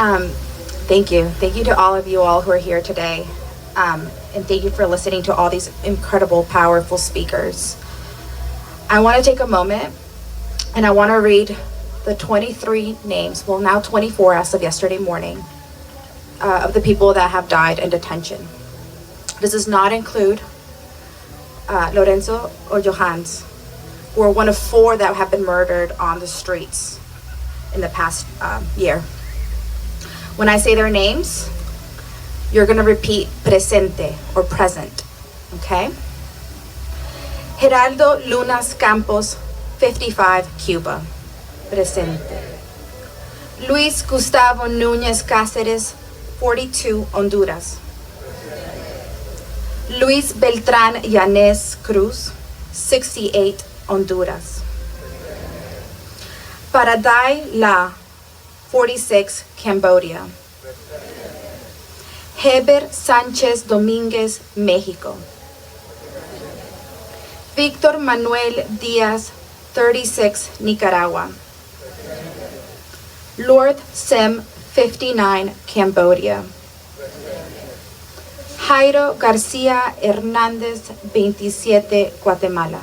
Thank you. Thank you to all of you all who are here today. And thank you for listening to all these incredible, powerful speakers. I want to take a moment and I want to read the 23 names, well now 24 as of yesterday morning, of the people that have died in detention. This does not include Lorenzo or Johan's, who are one of 4 that have been murdered on the streets in the past year. When I say their names, you're gonna repeat presente or present, okay? Geraldo Lunas Campos, 55, Cuba, presente. Luis Gustavo Núñez Cáceres, 42, Honduras. Luis Beltrán Yanez Cruz, 68, Honduras. Paraday La, 46, Cambodia. Heber Sánchez Domínguez, Mexico. Víctor Manuel Díaz, 36, Nicaragua. Lord Sem, 59, Cambodia. Jairo García Hernández, 27, Guatemala.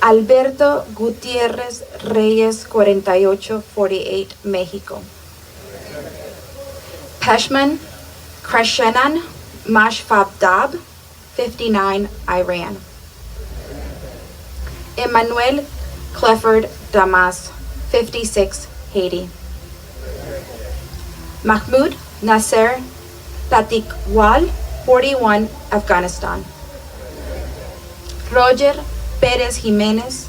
Alberto Gutiérrez Reyes, 48, 48, México. Peshman Kreshenan Mashfabdab, 59, Iran. Emmanuel Clifford Damas, 56, Haiti. Mahmoud Nasser Latikwal, 41, Afghanistan. Roger Pérez Jiménez,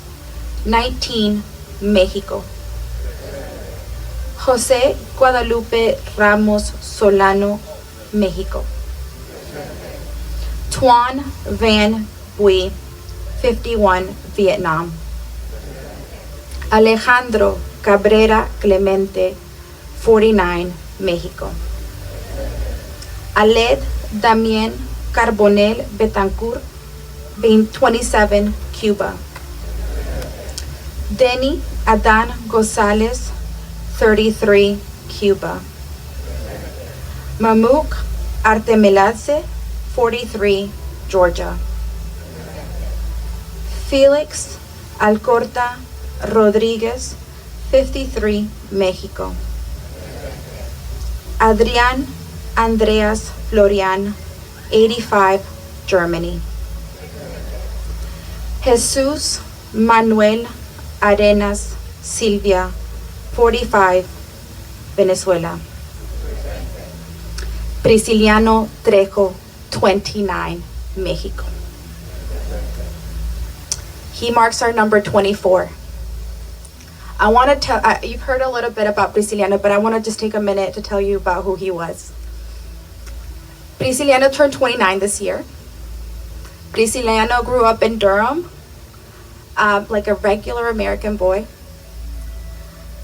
19, México. José Guadalupe Ramos Solano, México. Tuan Van Bui, 51, Vietnam. Alejandro Cabrera Clemente, 49, México. Aled Damien Carbonel Betancourt, 27, Cuba. Denny Adan Gonzalez, 33, Cuba. Mamuk Artemelaze, 43, Georgia. Felix Alcorta Rodriguez, 53, Mexico. Adrián Andreas Florian, 85, Germany. Jesus Manuel Arenas Silvia, 45, Venezuela. Prisciliano Trejo, 29, Mexico. He marks our number 24. I want to tell, you've heard a little bit about Prisciliano, but I want to just take a minute to tell you about who he was. Prisciliano turned 29 this year. Prisciliano grew up in Durham, like a regular American boy.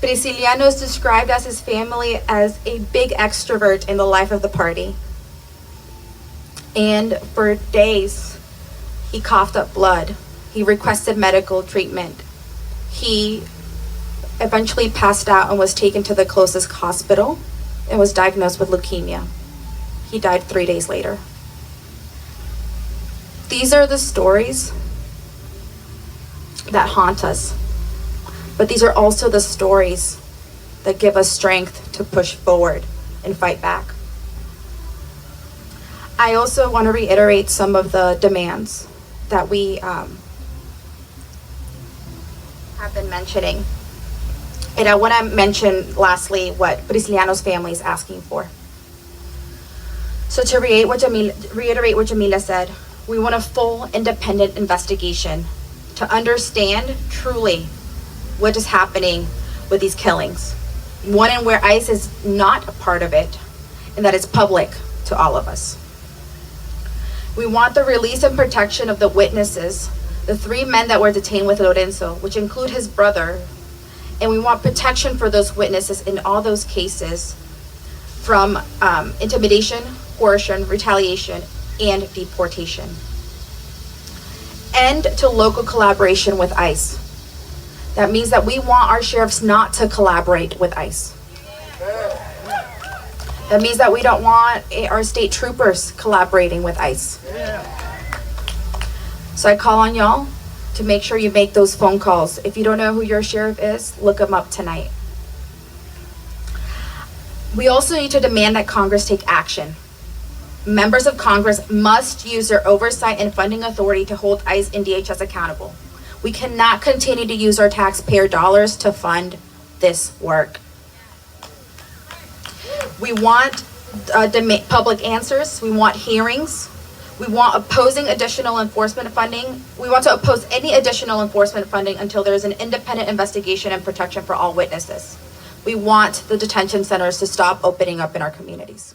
Prisciliano is described as his family as a big extrovert in the life of the party. And for days, he coughed up blood. He requested medical treatment. He eventually passed out and was taken to the closest hospital and was diagnosed with leukemia. He died 3 days later. These are the stories that haunt us, but these are also the stories that give us strength to push forward and fight back. I also want to reiterate some of the demands that we have been mentioning. And I want to mention lastly what Prisciliano's family is asking for. So to reiterate what Jamila said, we want a full independent investigation to understand truly what is happening with these killings. One in where ICE is not a part of it, and that it's public to all of us. We want the release and protection of the witnesses, the 3 men that were detained with Lorenzo, which include his brother, and we want protection for those witnesses in all those cases from intimidation, coercion, retaliation, and deportation. End to local collaboration with ICE. That means that we want our sheriffs not to collaborate with ICE. That means that we don't want our state troopers collaborating with ICE. So I call on y'all to make sure you make those phone calls. If you don't know who your sheriff is, look him up tonight. We also need to demand that Congress take action. Members of Congress must use their oversight and funding authority to hold ICE and DHS accountable. We cannot continue to use our taxpayer dollars to fund this work. We want public answers. We want hearings. We want opposing additional enforcement funding. We want to oppose any additional enforcement funding until there is an independent investigation and protection for all witnesses. We want the detention centers to stop opening up in our communities.